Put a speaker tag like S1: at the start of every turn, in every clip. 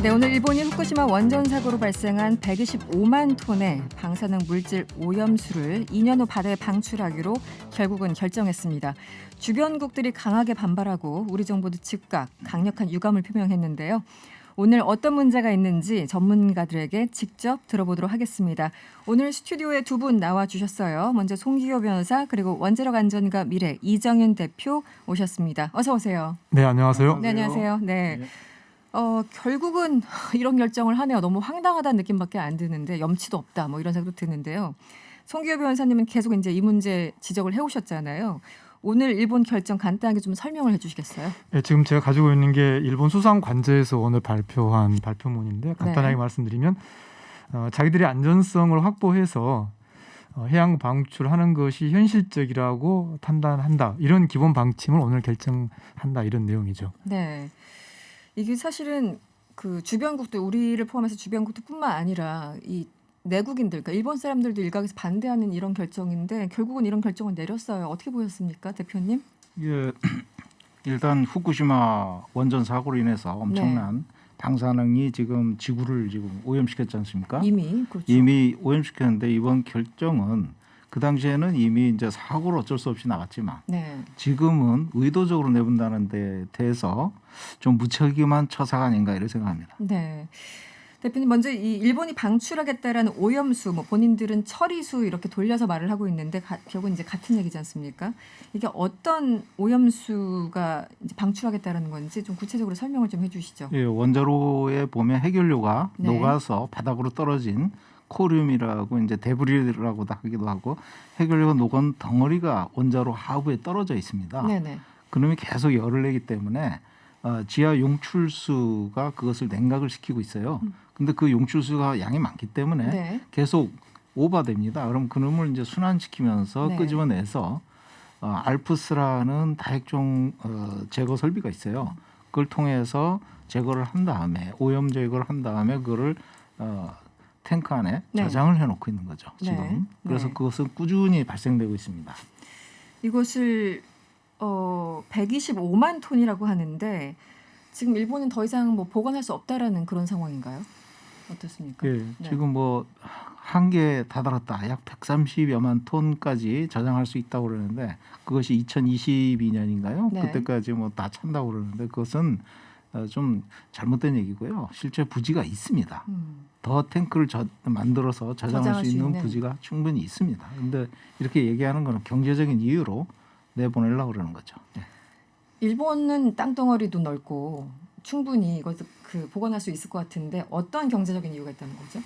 S1: 네, 오늘 일본이 후쿠시마 원전 사고로 발생한 125만 톤의 방사능 물질 오염수를 2년 후 바다에 방출하기로 결국은 결정했습니다. 주변국들이 강하게 반발하고 우리 정부도 즉각 강력한 유감을 표명했는데요. 오늘 어떤 문제가 있는지 전문가들에게 직접 들어보도록 하겠습니다. 오늘 스튜디오에 두 분 나와주셨어요. 먼저 송기호 변호사 그리고 원자력 안전과 미래 이정윤 대표 오셨습니다. 어서 오세요.
S2: 네, 안녕하세요.
S1: 네, 안녕하세요. 네. 결국은 이런 결정을 하네요. 너무 황당하다는 느낌밖에 안 드는데 염치도 없다 뭐 이런 생각도 드는데요. 송기호 변호사님은 계속 이제 이 문제 지적을 해오셨잖아요. 오늘 일본 결정 간단하게 좀 설명을 해주시겠어요?
S2: 네, 지금 제가 가지고 있는 게 일본 수상관제에서 오늘 발표한 발표문인데 간단하게
S1: 네.
S2: 말씀드리면 자기들의 안전성을 확보해서 해양 방출하는 것이 현실적이라고 판단한다. 이런 기본 방침을 오늘 결정한다. 이런 내용이죠.
S1: 네. 이게 사실은 그 주변국들 우리를 포함해서 주변국들뿐만 아니라 이 내국인들, 그러니까 일본 사람들도 일각에서 반대하는 이런 결정인데 결국은 이런 결정을 내렸어요. 어떻게 보셨습니까, 대표님?
S3: 예, 일단 후쿠시마 원전 사고로 인해서 엄청난 방사능이 지금 지구를 지금 오염시켰지 않습니까?
S1: 이미 그렇죠.
S3: 이미 오염시켰는데 이번 결정은 그 당시에는 이미 이제 사고로 어쩔 수 없이 나갔지만
S1: 네.
S3: 지금은 의도적으로 내본다는 데 대해서 좀 무책임한 처사가 아닌가 이런 생각합니다.
S1: 네. 대표님 먼저 이 일본이 방출하겠다라는 오염수, 뭐 본인들은 처리수 이렇게 돌려서 말을 하고 있는데 결국은 이제 같은 얘기지 않습니까? 이게 어떤 오염수가 이제 방출하겠다라는 건지 좀 구체적으로 설명을 좀 해주시죠.
S3: 예, 원자로에 보면 해결료가
S1: 네.
S3: 녹아서 바닥으로 떨어진 코리움이라고 이제 데브리라고 하기도 하고 해결료가 녹은 덩어리가 원자로 하부에 떨어져 있습니다.
S1: 네네.
S3: 그놈이 계속 열을 내기 때문에 지하 용출수가 그것을 냉각을 시키고 있어요. 근데 그 용출수가 양이 많기 때문에
S1: 네.
S3: 계속 오버됩니다. 그럼 그놈을 이제 순환시키면서
S1: 네.
S3: 끄집어내서 알프스라는 다액종 제거 설비가 있어요. 그걸 통해서 제거를 한 다음에 오염 제거를 한 다음에 그거를 탱크 안에
S1: 네.
S3: 저장을 해놓고 있는 거죠. 지금.
S1: 네.
S3: 그래서
S1: 네.
S3: 그것은 꾸준히 발생되고 있습니다.
S1: 이것을 125만 톤이라고 하는데 지금 일본은 더 이상 뭐 보관할 수 없다라는 그런 상황인가요? 어떻습니까?
S3: 예,
S1: 네.
S3: 지금 뭐 한계에 다다랐다. 약 130여만 톤까지 저장할 수 있다고 그러는데 그것이 2022년인가요?
S1: 네.
S3: 그때까지 뭐 다 찬다고 그러는데 그것은 좀 잘못된 얘기고요. 실제 부지가 있습니다. 더 탱크를 만들어서 저장할 수 있는 부지가 충분히 있습니다. 그런데 이렇게 얘기하는 건 경제적인 이유로 내보내려고 그러는 거죠. 네.
S1: 일본은 땅덩어리도 넓고 충분히 이것을 보관할 수 있을 것 같은데 어떤 경제적인 이유가 있다는 거죠?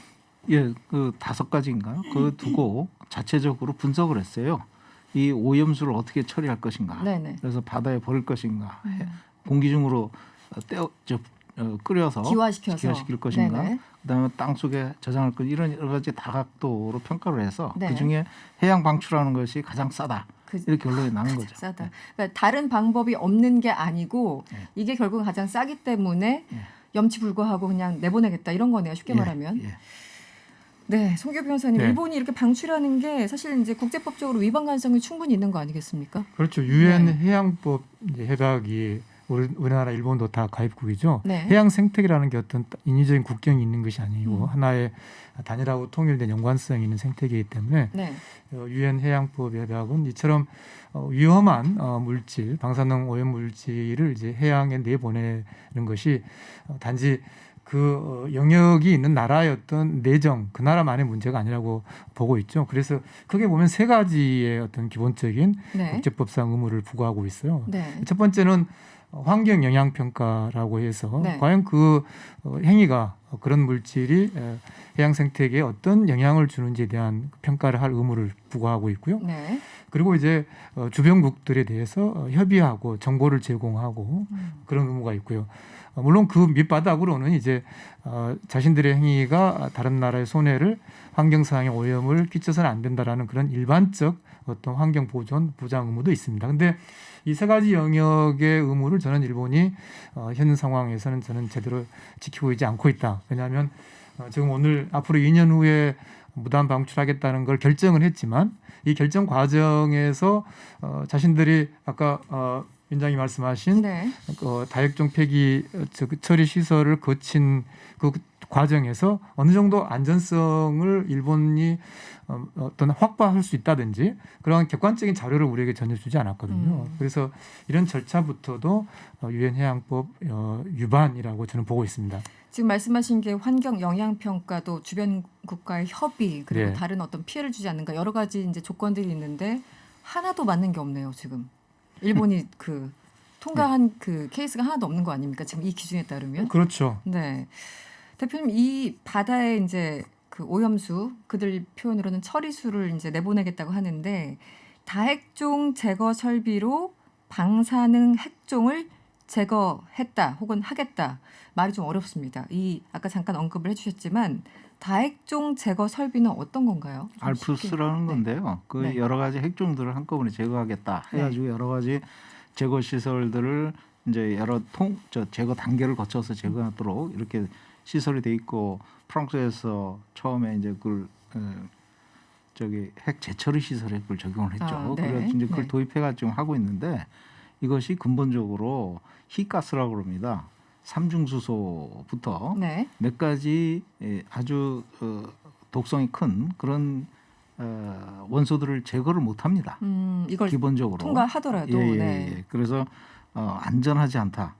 S3: 예, 그 5가지인가요? 그거 두고 자체적으로 분석을 했어요. 이 오염수를 어떻게 처리할 것인가.
S1: 네네.
S3: 그래서 바다에 버릴 것인가. 공기 중으로 끓여서 기화시킬 것인가.
S1: 네네.
S3: 그다음에 땅 속에 저장할 것 이런 여러 가지 다각도로 평가를 해서
S1: 네.
S3: 그중에 해양 방출하는 것이 가장 싸다. 이렇게 결론이 나는 거죠.
S1: 싸다. 그러니까 다른 방법이 없는 게 아니고
S3: 네.
S1: 이게 결국은 가장 싸기 때문에
S3: 네.
S1: 염치불구하고 그냥 내보내겠다 이런 거네요. 쉽게 말하면.
S3: 예.
S1: 네, 송기호 변호사님,
S2: 네.
S1: 일본이 이렇게 방출하는 게 사실 이제 국제법적으로 위반 가능성이 충분히 있는 거 아니겠습니까?
S2: 그렇죠. 유엔
S1: 네.
S2: 해양법 이제 협약이 우리나라, 일본도 다 가입국이죠.
S1: 네.
S2: 해양 생태계라는 게 어떤 인위적인 국경이 있는 것이 아니고 하나의 단일하고 통일된 연관성이 있는 생태계이기 때문에
S1: 네.
S2: 유엔 해양법 협약은 이처럼 위험한 물질, 방사능 오염 물질을 이제 해양에 내보내는 것이 단지 그 영역이 있는 나라의 어떤 내정, 그 나라만의 문제가 아니라고 보고 있죠. 그래서 크게 보면 3가지의 어떤 기본적인
S1: 네.
S2: 국제법상 의무를 부과하고 있어요.
S1: 네.
S2: 첫 번째는 환경 영향 평가라고 해서
S1: 네.
S2: 과연 그 행위가 그런 물질이 해양 생태계에 어떤 영향을 주는지에 대한 평가를 할 의무를 부과하고 있고요.
S1: 네.
S2: 그리고 이제 주변국들에 대해서 협의하고 정보를 제공하고 그런 의무가 있고요. 물론 그 밑바닥으로는 이제 자신들의 행위가 다른 나라의 손해를 환경상의 오염을 끼쳐서는 안 된다라는 그런 일반적 어떤 환경 보존 보장 의무도 있습니다. 근데 이 3가지 영역의 의무를 저는 일본이 현 상황에서는 저는 제대로 지키고 있지 않고 있다. 왜냐하면 지금 오늘 앞으로 2년 후에 무단 방출하겠다는 걸 결정을 했지만 이 결정 과정에서 자신들이 아까 위원장이 말씀하신
S1: 네.
S2: 다액종 폐기 처리 시설을 거친 그 과정에서 어느 정도 안전성을 일본이 어떤 확보할 수 있다든지 그런 객관적인 자료를 우리에게 전혀 주지 않았거든요. 그래서 이런 절차부터도 유엔 해양법 위반이라고 저는 보고 있습니다.
S1: 지금 말씀하신 게 환경 영향 평가도 주변 국가의 협의 그리고
S2: 네.
S1: 다른 어떤 피해를 주지 않는가 여러 가지 이제 조건들이 있는데 하나도 맞는 게 없네요. 지금 일본이 그 통과한 그 케이스가 하나도 없는 거 아닙니까? 지금 이 기준에 따르면.
S2: 그렇죠.
S1: 네. 대표님 이 바다에 이제 그 오염수 그들 표현으로는 처리수를 이제 내보내겠다고 하는데 다핵종 제거 설비로 방사능 핵종을 제거했다 혹은 하겠다 말이 좀 어렵습니다. 이 아까 잠깐 언급을 해주셨지만 다핵종 제거 설비는 어떤 건가요? 좀
S3: 알프스라는
S1: 쉽게.
S3: 건데요. 그
S1: 네.
S3: 여러 가지 핵종들을 한꺼번에 제거하겠다 해가지고 여러 가지 제거 시설들을 이제 여러 제거 단계를 거쳐서 제거하도록 이렇게 시설이 돼 있고 프랑스에서 처음에 이제 그걸 핵 재처리 시설에 그걸 적용을 했죠.
S1: 아, 네.
S3: 그래서 이제 그걸
S1: 네.
S3: 도입해가 지금 하고 있는데 이것이 근본적으로 희가스라고 그럽니다. 삼중수소부터
S1: 네.
S3: 몇 가지 아주 독성이 큰 그런 원소들을 제거를 못합니다.
S1: 이걸
S3: 기본적으로
S1: 통과하더라도
S3: 예, 예,
S1: 네.
S3: 예. 그래서 안전하지 않다.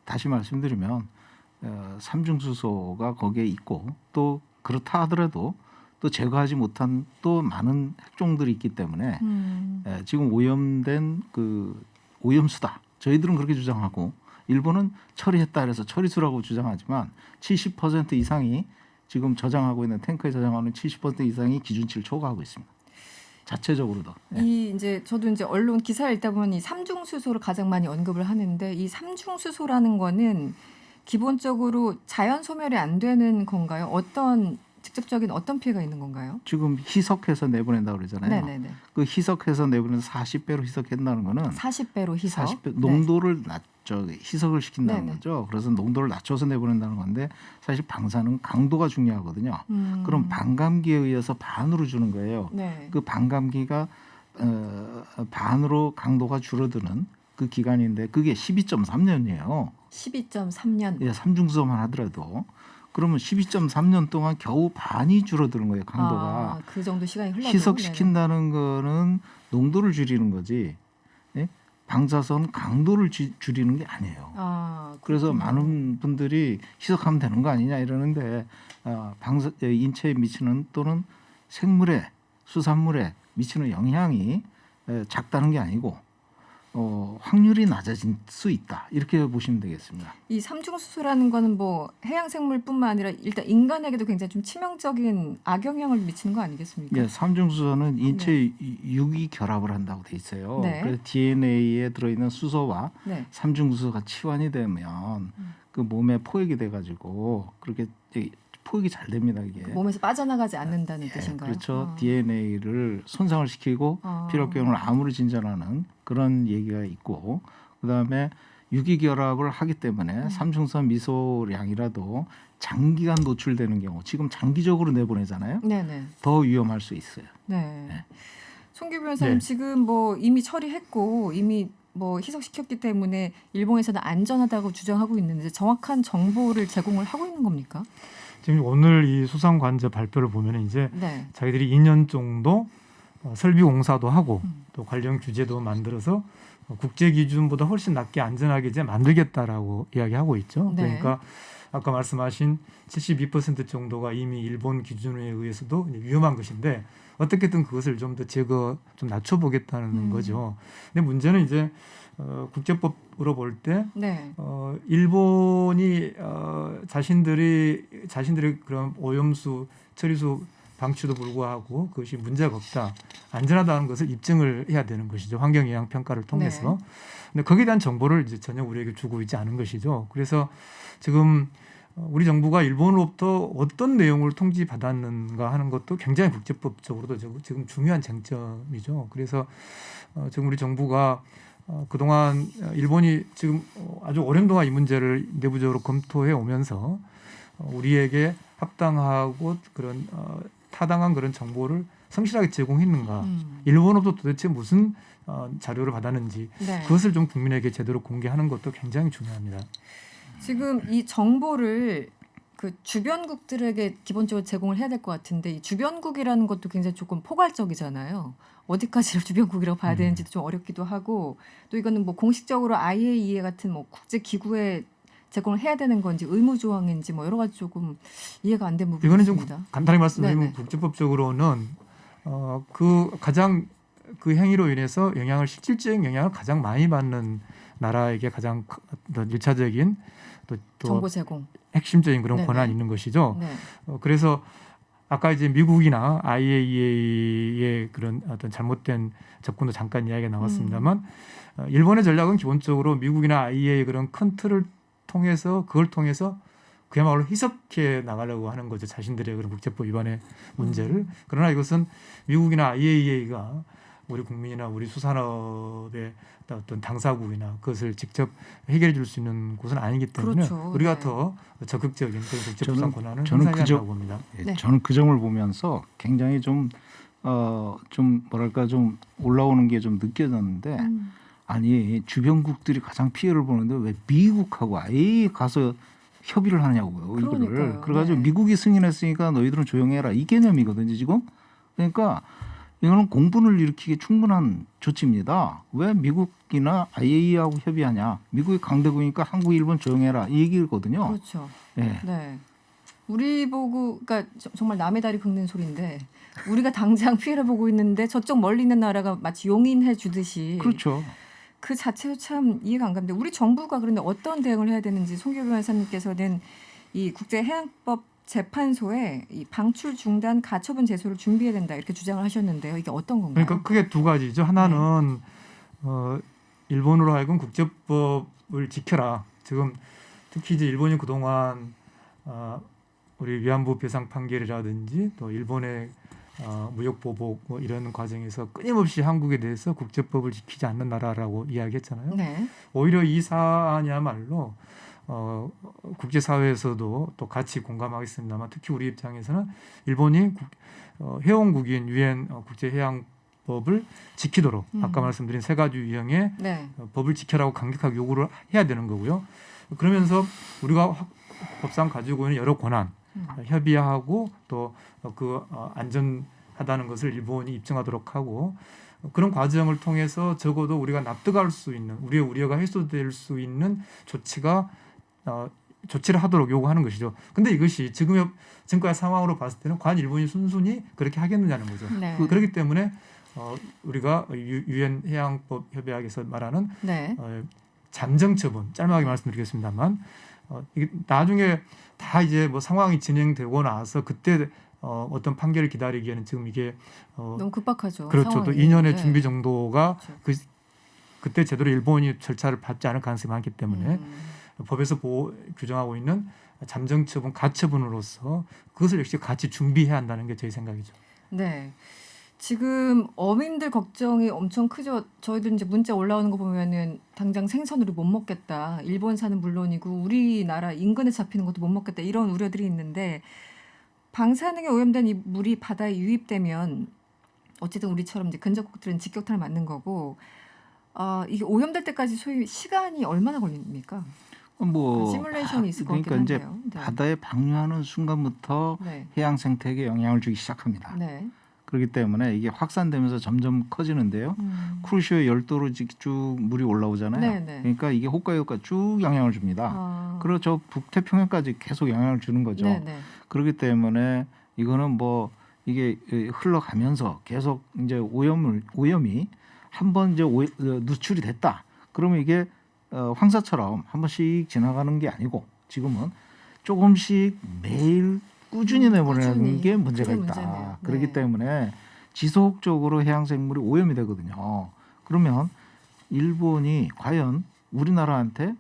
S3: 다시 말씀드리면 삼중수소가 거기에 있고 또 그렇다 하더라도 또 제거하지 못한 또 많은 핵종들이 있기 때문에 지금 오염된 그 오염수다. 저희들은 그렇게 주장하고 일본은 처리했다 그래서 처리수라고 주장하지만 70% 이상이 지금 저장하고 있는 탱크에 저장하는 70% 이상이 기준치를 초과하고 있습니다. 자체적으로도.
S1: 이 이제 저도 이제 언론 기사를 읽다 보면 이 삼중수소를 가장 많이 언급을 하는데 이 삼중수소라는 거는 기본적으로 자연 소멸이 안 되는 건가요? 어떤 직접적인 어떤 피해가 있는 건가요?
S3: 지금 희석해서 내보낸다고 그러잖아요.
S1: 네네네.
S3: 그 희석해서 내보내는 40배로 희석한다는 거는
S1: 40배로 희석.
S3: 40배 농도를 희석을 시킨다는
S1: 네네.
S3: 거죠. 그래서 농도를 낮춰서 내보낸다는 건데 사실 방사능 강도가 중요하거든요. 그럼 반감기에 의해서 반으로 주는 거예요.
S1: 네.
S3: 그 반감기가 반으로 강도가 줄어드는 그 기간인데 그게 12.3년이에요.
S1: 12.3년.
S3: 예, 삼중수소만 하더라도 그러면 12.3년 동안 겨우 반이 줄어드는 거예요. 강도가.
S1: 그 정도 시간이 흘러도
S3: 희석시킨다는 거는 농도를 줄이는 거지. 예? 방사선 강도를 줄이는 게 아니에요. 그래서 많은 분들이 희석하면 되는 거 아니냐 이러는데 인체에 미치는 또는 생물에 수산물에 미치는 영향이 작다는 게 아니고 확률이 낮아질 수 있다 이렇게 보시면 되겠습니다.
S1: 이 삼중수소라는 거는 뭐 해양 생물뿐만 아니라 일단 인간에게도 굉장히 좀 치명적인 악영향을 미치는 거 아니겠습니까?
S3: 예, 삼중수소는 인체 유기 결합을 한다고 돼 있어요.
S1: 네.
S3: 그래서 DNA에 들어있는 수소와
S1: 네.
S3: 삼중수소가 치환이 되면 그 몸에 포획이 돼가지고 그렇게 포획이 잘 됩니다 이게.
S1: 몸에서 빠져나가지 않는다는 뜻인가요?
S3: 그렇죠. DNA를 손상을 시키고 피로경을 암으로 진전하는 그런 얘기가 있고 그다음에 유기결합을 하기 때문에 삼중수소 미소량이라도 장기간 노출되는 경우 지금 장기적으로 내보내잖아요.
S1: 네네.
S3: 더 위험할 수 있어요.
S1: 네.
S3: 네.
S1: 송규 변호사님
S2: 네.
S1: 지금 뭐 이미 처리했고 이미 뭐 희석시켰기 때문에 일본에서는 안전하다고 주장하고 있는데 정확한 정보를 제공을 하고 있는 겁니까?
S2: 지금 오늘 이 수상관제 발표를 보면 이제
S1: 네.
S2: 자기들이 2년 정도 설비 공사도 하고 또 관련 규제도 만들어서 국제 기준보다 훨씬 낮게 안전하게 이제 만들겠다라고 이야기하고 있죠.
S1: 네.
S2: 그러니까 아까 말씀하신 72% 정도가 이미 일본 기준에 의해서도 위험한 것인데 어떻게든 그것을 좀 더 제거 좀 낮춰보겠다는 거죠. 근데 문제는 이제 국제법으로 볼 때
S1: 네.
S2: 일본이 자신들의 그런 오염수 처리수 방치도 불구하고 그것이 문제가 없다, 안전하다는 것을 입증을 해야 되는 것이죠. 환경영향 평가를 통해서. 근데 거기에 대한 정보를 이제 전혀 우리에게 주고 있지 않은 것이죠. 그래서 지금 우리 정부가 일본으로부터 어떤 내용을 통지받았는가 하는 것도 굉장히 국제법적으로도 지금 중요한 쟁점이죠. 그래서 지금 우리 정부가 그동안 일본이 지금 아주 오랜 동안 이 문제를 내부적으로 검토해 오면서 우리에게 합당하고 그런 타당한 그런 정보를 성실하게 제공했는가, 일본으로부터 도대체 무슨 자료를 받았는지
S1: 네.
S2: 그것을 좀 국민에게 제대로 공개하는 것도 굉장히 중요합니다.
S1: 지금 이 정보를 그 주변국들에게 기본적으로 제공을 해야 될 것 같은데 이 주변국이라는 것도 굉장히 조금 포괄적이잖아요. 어디까지를 주변국이라고 봐야 되는지도 좀 어렵기도 하고 또 이거는 뭐 공식적으로 IAEA 같은 뭐 국제 기구에 제공을 해야 되는 건지 의무 조항인지 뭐 여러 가지 조금 이해가 안 되는 부분이
S2: 이거는 좀
S1: 있습니다.
S2: 간단히 말씀드리면
S1: 네네.
S2: 국제법적으로는 그 가장 그 행위로 인해서 실질적인 영향을 가장 많이 받는 나라에게 가장 어떤 일차적인 또
S1: 정보 제공.
S2: 핵심적인 그런
S1: 네네.
S2: 권한이 있는 것이죠.
S1: 네.
S2: 그래서 아까 이제 미국이나 IAEA의 그런 어떤 잘못된 접근도 잠깐 이야기가 나왔습니다만 일본의 전략은 기본적으로 미국이나 IAEA의 그런 큰 틀을 통해서 그걸 통해서 그야말로 희석해 나가려고 하는 거죠. 자신들의 그런 국제법 위반의 문제를. 그러나 이것은 미국이나 IAEA가 우리 국민이나 우리 수산업의 어떤 당사국이나 그것을 직접 해결해 줄 수 있는 곳은 아니기 때문에
S1: 그렇죠.
S2: 우리가
S1: 네.
S2: 더 적극적인 그런 국제법상 권한을
S3: 저는
S2: 행사해야 한다고 봅니다.
S1: 네.
S3: 저는 그 점을 보면서 굉장히 좀 뭐랄까 좀 올라오는 게 좀 느껴졌는데 아니 주변국들이 가장 피해를 보는데 왜 미국하고 아예 가서 협의를 하냐고요. 이거를.
S1: 그러니까요.
S3: 그래가지고
S1: 네.
S3: 미국이 승인했으니까 너희들은 조용해라 이 개념이거든요 지금. 그러니까 이거는 공분을 일으키기 충분한 조치입니다. 왜 미국이나 IAEA하고 협의하냐. 미국이 강대국이니까 한국, 일본 조용해라 이 얘기거든요.
S1: 그렇죠.
S3: 네.
S1: 네. 우리 보고 그러니까 정말 남의 다리 긁는 소리인데 우리가 당장 피해를 보고 있는데 저쪽 멀리 있는 나라가 마치 용인해 주듯이
S3: 그렇죠.
S1: 그 자체도 참 이해가 안 가는데 우리 정부가 그런데 어떤 대응을 해야 되는지 송교 변호사님께서는 이 국제해양법 재판소에 이 방출 중단 가처분 제소를 준비해야 된다 이렇게 주장을 하셨는데요. 이게 어떤 건가요?
S2: 그러니까 크게 두 가지죠. 하나는 일본으로 하여금 국제법을 지켜라. 지금 특히 이제 일본이 그동안 우리 위안부 배상 판결이라든지 또 일본의 무역 보복 뭐 이런 과정에서 끊임없이 한국에 대해서 국제법을 지키지 않는 나라라고 이야기했잖아요.
S1: 네.
S2: 오히려 이 사안이야말로 국제사회에서도 또 같이 공감하겠습니다만 특히 우리 입장에서는 일본이 회원국인 유엔 국제해양법을 지키도록 아까 말씀드린 세 가지 유형의
S1: 네.
S2: 법을 지켜라고 강력하게 요구를 해야 되는 거고요. 그러면서 우리가 법상 가지고 있는 여러 권한 협의하고 또 그 안전하다는 것을 일본이 입증하도록 하고 그런 과정을 통해서 적어도 우리가 납득할 수 있는 우리의 우려가 해소될 수 있는 조치를 하도록 요구하는 것이죠. 근데 이것이 지금까지 상황으로 봤을 때는 과연 일본이 순순히 그렇게 하겠느냐는 거죠.
S1: 네.
S2: 그렇기 때문에 우리가 유엔 해양법 협약에서 말하는
S1: 네.
S2: 잠정 처분 짧게 말씀드리겠습니다만 이게 나중에 다 이제 뭐 상황이 진행되고 나서 그때 어떤 판결을 기다리기에는 지금 이게
S1: 너무 급박하죠.
S2: 그렇죠.
S1: 상황이.
S2: 또 2년의
S1: 네.
S2: 준비 정도가
S1: 그렇죠.
S2: 그때 제대로 일본이 절차를 밟지 않을 가능성이 많기 때문에 법에서 규정하고 있는 잠정 처분, 가처분으로서 그것을 역시 같이 준비해야 한다는 게 제 생각이죠.
S1: 네. 지금 어민들 걱정이 엄청 크죠. 저희들 이제 문자 올라오는 거 보면은 당장 생선으로 못 먹겠다. 일본산은 물론이고 우리나라 인근에 잡히는 것도 못 먹겠다. 이런 우려들이 있는데 방사능에 오염된 이 물이 바다에 유입되면 어쨌든 우리처럼 이제 근접국들은 직격탄을 맞는 거고 이게 오염될 때까지 소위 시간이 얼마나 걸립니까?
S3: 뭐
S1: 시뮬레이션이 있을 것
S3: 그러니까
S1: 같긴
S3: 이제
S1: 한데요. 네.
S3: 바다에 방류하는 순간부터
S1: 네.
S3: 해양 생태계에 영향을 주기 시작합니다.
S1: 네.
S3: 그렇기 때문에 이게 확산되면서 점점 커지는데요. 쿠르시오 열도로 쭉 물이 올라오잖아요.
S1: 네네.
S3: 그러니까 이게 홋카이도까지 쭉 영향을 줍니다. 그리고 저 북태평양까지 계속 영향을 주는 거죠.
S1: 네네.
S3: 그렇기 때문에 이거는 뭐 이게 흘러가면서 계속 이제 오염이 한번 이제 누출이 됐다. 그러면 이게 황사처럼 한 번씩 지나가는 게 아니고 지금은 조금씩 매일 꾸준히 내보내는 게 문제가
S1: 그게
S3: 있다.
S1: 문제네요.
S3: 그렇기
S1: 네.
S3: 때문에 지속적으로 해양생물이 오염이 되거든요. 그러면 일본이 과연 우리나라한테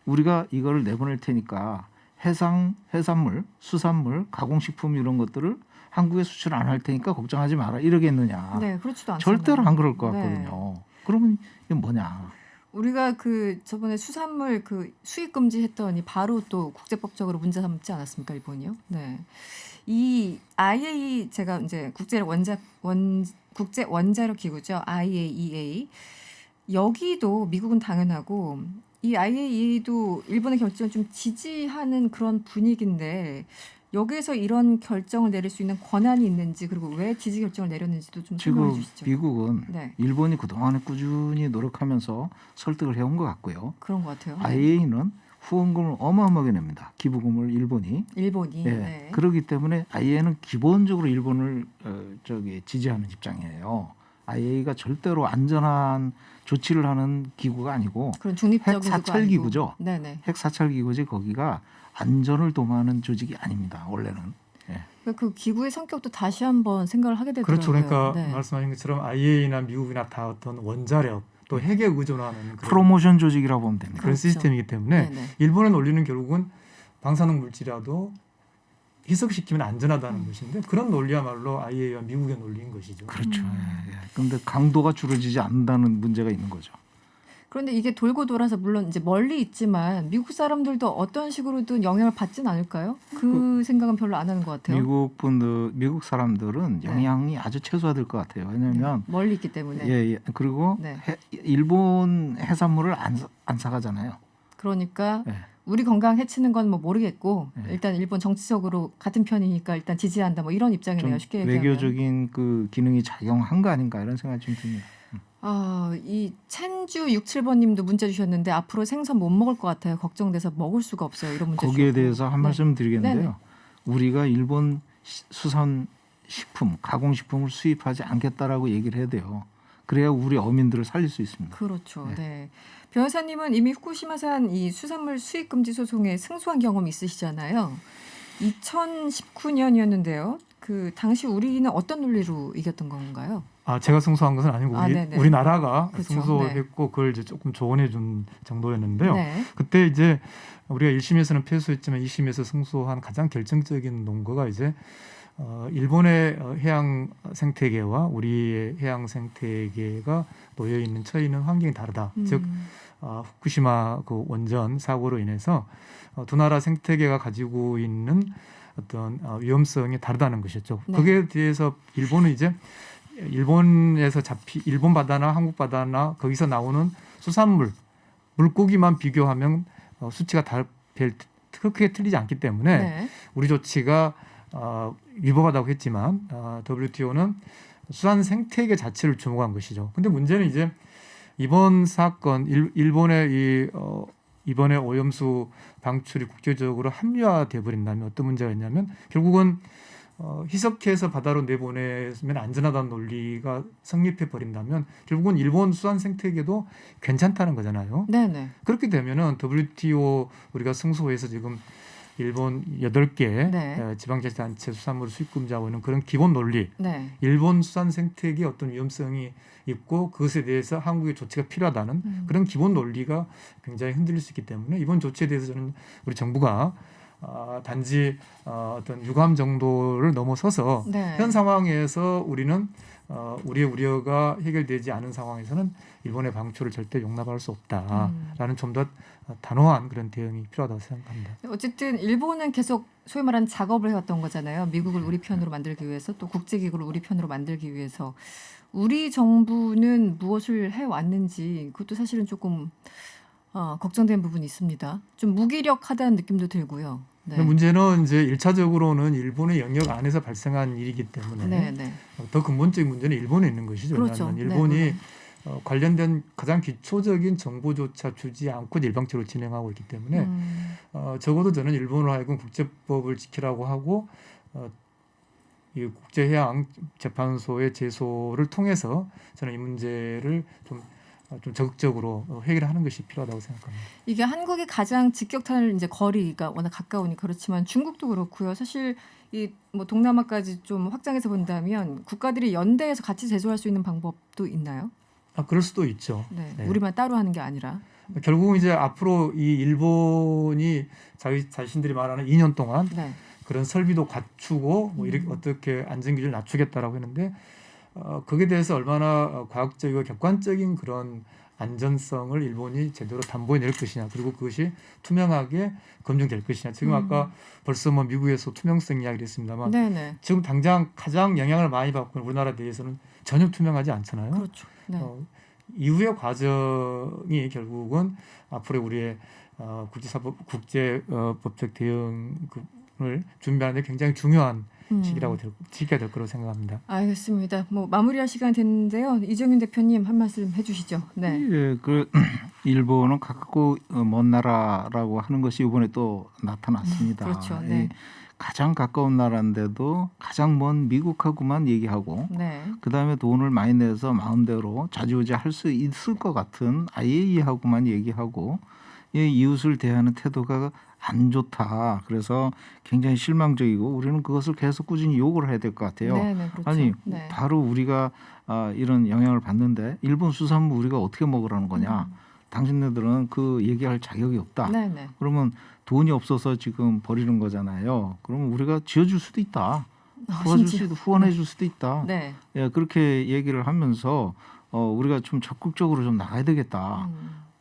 S3: 우리가 이걸 내보낼 테니까 해산물, 수산물, 가공식품 이런 것들을 한국에 수출 안 할 테니까 걱정하지 마라 이러겠느냐.
S1: 네, 그렇지도 않잖아요.
S3: 절대로 안 그럴 것
S1: 네.
S3: 같거든요. 그러면 이게 뭐냐.
S1: 우리가 그 저번에 수산물 그 수입 금지했더니 바로 또 국제법적으로 문제 삼지 않았습니까, 일본이요? 네. 이 IAEA 제가 이제 국제 원자력 기구죠, IAEA. 여기도 미국은 당연하고 이 IAEA도 일본의 결정을 좀 지지하는 그런 분위기인데 여기에서 이런 결정을 내릴 수 있는 권한이 있는지, 그리고 왜 지지 결정을 내렸는지도 좀 설명해
S3: 지금
S1: 주시죠.
S3: 미국은
S1: 네.
S3: 일본이 그동안에 꾸준히 노력하면서 설득을 해온 것 같고요.
S1: 그런 것 같아요.
S3: IAEA는 후원금을 어마어마하게 냅니다. 기부금을 일본이.
S1: 일본이.
S3: 예.
S1: 네.
S3: 그렇기 때문에 IAEA는 기본적으로 일본을 지지하는 입장이에요. IAEA가 절대로 안전한 조치를 하는 기구가 아니고
S1: 그런 중립적인
S3: 핵 사찰 기구죠.
S1: 네네.
S3: 핵 사찰 기구지 거기가 안전을 도모하는 조직이 아닙니다. 원래는. 예.
S1: 그 기구의 성격도 다시 한번 생각을 하게 되더라고요.
S2: 그렇죠. 그러니까
S1: 네.
S2: 말씀하신 것처럼 IAEA나 미국이나 다 어떤 원자력 또 핵에 의존하는 그런,
S3: 프로모션 조직이라고 보면 됩니다.
S2: 그런
S1: 그렇죠.
S2: 시스템이기 때문에
S1: 네네.
S2: 일본의 논리는 결국은 방사능 물질이라도 희석시키면 안전하다는 것인데 그런 논리야말로 IAEA와 미국의 논리인 것이죠.
S3: 그렇죠. 그런데 강도가 줄어지지 않는다는 문제가 있는 거죠.
S1: 그런데 이게 돌고 돌아서 물론 이제 멀리 있지만 미국 사람들도 어떤 식으로든 영향을 받진 않을까요? 그 생각은 별로 안 하는 것 같아요.
S3: 미국 사람들은 영향이 아주 최소화될 것 같아요. 왜냐하면
S1: 멀리 있기 때문에.
S3: 예. 그리고
S1: 네.
S3: 일본 해산물을 안 사가잖아요.
S1: 그러니까
S3: 예.
S1: 우리 건강 해치는 건 뭐 모르겠고
S3: 네.
S1: 일단 일본 정치적으로 같은 편이니까 일단 지지한다 뭐 이런 입장이네요.
S3: 좀
S1: 쉽게 얘기하면.
S3: 외교적인 그 기능이 작용한 거 아닌가 이런 생각이 좀 듭니다.
S1: 이 첸주 67번님도 문자 주셨는데 앞으로 생선 못 먹을 것 같아요. 걱정돼서 먹을 수가 없어요. 이런 문자
S3: 거기에
S1: 주셨고.
S3: 대해서 한
S1: 네.
S3: 말씀 드리겠는데요.
S1: 네네.
S3: 우리가 일본 수산 식품, 가공식품을 수입하지 않겠다라고 얘기를 해야 돼요. 그래야 우리 어민들을 살릴 수 있습니다.
S1: 그렇죠.
S3: 네.
S1: 네. 변호사님은 이미 후쿠시마산 이 수산물 수입 금지 소송에 승소한 경험이 있으시잖아요. 2019년이었는데요. 그 당시 우리는 어떤 논리로 이겼던 건가요?
S2: 제가 승소한 것은 아니고
S1: 네네.
S2: 우리나라가
S1: 그렇죠.
S2: 승소했고 그걸 이제 조금 조언해 준 정도였는데요.
S1: 네.
S2: 그때 이제 우리가 1심에서는 패소했지만 2심에서 승소한 가장 결정적인 논거가 이제 일본의 해양 생태계와 우리의 해양 생태계가 놓여 있는 처해 있는 환경이 다르다. 즉 후쿠시마 그 원전 사고로 인해서 두 나라 생태계가 가지고 있는 어떤 위험성이 다르다는 것이었죠.
S1: 네.
S2: 거기에 대해서 일본은 이제 일본에서 일본 바다나 한국 바다나 거기서 나오는 수산물 물고기만 비교하면 수치가 크게 틀리지 않기 때문에
S1: 네.
S2: 우리 조치가 위법하다고 했지만 WTO는 수산 생태계 자체를 주목한 것이죠. 근데 문제는 이제 이번 사건 일본의 이번에 오염수 방출이 국제적으로 합리화돼 버린다면 어떤 문제가 있냐면 결국은 희석해서 바다로 내보내면 안전하다는 논리가 성립해 버린다면 결국은 일본 수산 생태계도 괜찮다는 거잖아요.
S1: 네네.
S2: 그렇게 되면은 WTO 우리가 승소해서 지금 일본 8개
S1: 네.
S2: 지방자치단체 수산물 수입 금지하고 있는 그런 기본 논리,
S1: 네.
S2: 일본 수산 생태계에 어떤 위험성이 있고 그것에 대해서 한국의 조치가 필요하다는 그런 기본 논리가 굉장히 흔들릴 수 있기 때문에 이번 조치에 대해서 저는 우리 정부가 단지 어떤 유감 정도를 넘어서서
S1: 네.
S2: 현 상황에서 우리는 우리의 우려가 해결되지 않은 상황에서는 일본의 방출을 절대 용납할 수 없다라는 좀 더 단호한 그런 대응이 필요하다고 생각합니다.
S1: 어쨌든 일본은 계속 소위 말하는 작업을 해왔던 거잖아요. 미국을 우리 편으로 만들기 위해서 또 국제기구를 우리 편으로 만들기 위해서 우리 정부는 무엇을 해왔는지 그것도 사실은 조금 걱정되는 부분이 있습니다. 좀 무기력하다는 느낌도 들고요. 네.
S2: 근데 문제는 이제 1차적으로는 일본의 영역 안에서 발생한 일이기 때문에
S1: 네.
S2: 더 근본적인 문제는 일본에 있는 것이죠.
S1: 그렇죠.
S2: 왜냐하면 일본이
S1: 네.
S2: 관련된 가장 기초적인 정보조차 주지 않고 일방적으로 진행하고 있기 때문에 적어도 저는 일본으로 하여금 국제법을 지키라고 하고 이 국제해양재판소의 제소를 통해서 저는 이 문제를 좀 적극적으로 해결하는 것이 필요하다고 생각합니다.
S1: 이게 한국이 가장 직격탄을 이제 거리가 워낙 가까우니 그렇지만 중국도 그렇고요. 사실 이 뭐 동남아까지 좀 확장해서 본다면 국가들이 연대해서 같이 제소할 수 있는 방법도 있나요?
S2: 그럴 수도 있죠.
S1: 네.
S2: 네.
S1: 우리만 따로 하는 게 아니라.
S2: 결국은 이제 앞으로 이 일본이 자신들이 말하는 2년 동안
S1: 네.
S2: 그런 설비도 갖추고 뭐 이렇게 어떻게 안전 기준을 낮추겠다라고 했는데 거기에 대해서 얼마나 과학적이고 객관적인 그런 안전성을 일본이 제대로 담보해낼 것이냐, 그리고 그것이 투명하게 검증될 것이냐. 지금 아까 벌써 뭐 미국에서 투명성 이야기를 했습니다만
S1: 네네.
S2: 지금 당장 가장 영향을 많이 받고 있는 우리나라에 대해서는 전혀 투명하지 않잖아요.
S1: 그렇죠. 네.
S2: 이후의 과정이 결국은 앞으로 우리의 국제법적 대응을 준비하는 데 굉장히 중요한 시기가 될 거라고 생각합니다.
S1: 알겠습니다. 뭐 마무리할 시간이 됐는데요. 이정윤 대표님 한 말씀 해주시죠. 네.
S3: 예, 그 일본은 가깝고 먼 나라라고 하는 것이 이번에 또 나타났습니다.
S1: 그렇죠. 네.
S3: 가장 가까운 나라인데도 가장 먼 미국하고만 얘기하고
S1: 네.
S3: 그다음에 돈을 많이 내서 마음대로 좌지우지 할 수 있을 것 같은 IAEA하고만 얘기하고 이 이웃을 대하는 태도가 안 좋다. 그래서 굉장히 실망적이고 우리는 그것을 계속 꾸준히 요구를 해야 될 것 같아요.
S1: 네네, 그렇죠.
S3: 아니
S1: 네.
S3: 바로 우리가 이런 영향을 받는데 일본 수산물 우리가 어떻게 먹으라는 거냐. 당신네들은 그 얘기할 자격이 없다.
S1: 네네.
S3: 그러면 돈이 없어서 지금 버리는 거잖아요. 그러면 우리가 지어줄 수도 있다. 도와줄
S1: 진짜.
S3: 수도 후원해 줄 수도 있다.
S1: 네.
S3: 예, 그렇게 얘기를 하면서 우리가 좀 적극적으로 좀 나가야 되겠다.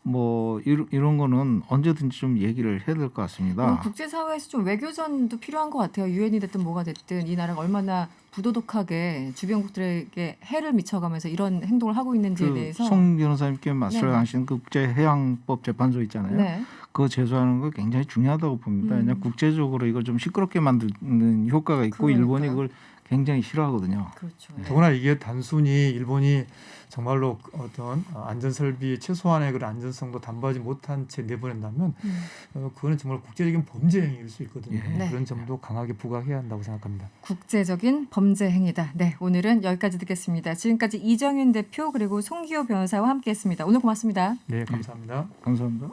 S3: 뭐 이런 거는 언제든지 좀 얘기를 해야 될 것 같습니다.
S1: 국제사회에서 좀 외교전도 필요한 것 같아요. 유엔이 됐든 뭐가 됐든 이 나라가 얼마나 부도덕하게 주변국들에게 해를 미쳐가면서 이런 행동을 하고 있는지에 대해서
S3: 송 변호사님께
S1: 네.
S3: 말씀하신 그 국제해양법 재판소 있잖아요.
S1: 네.
S3: 그거 제소하는 거 굉장히 중요하다고 봅니다. 그냥 국제적으로 이걸 좀 시끄럽게 만드는 효과가 있고
S1: 그러니까요.
S3: 일본이 그걸 굉장히 싫어하거든요.
S1: 그렇죠.
S2: 더구나 이게 단순히 일본이 정말로 어떤 안전설비 최소한의 그런 안전성도 담보하지 못한 채 내보낸다면 그거는 정말 국제적인 범죄 행위일 수 있거든요.
S1: 네.
S2: 그런 점도 강하게 부각해야 한다고 생각합니다.
S1: 국제적인 범죄 행위다. 네, 오늘은 여기까지 듣겠습니다. 지금까지 이정윤 대표 그리고 송기호 변호사와 함께했습니다. 오늘 고맙습니다.
S2: 네, 감사합니다.
S3: 감사합니다.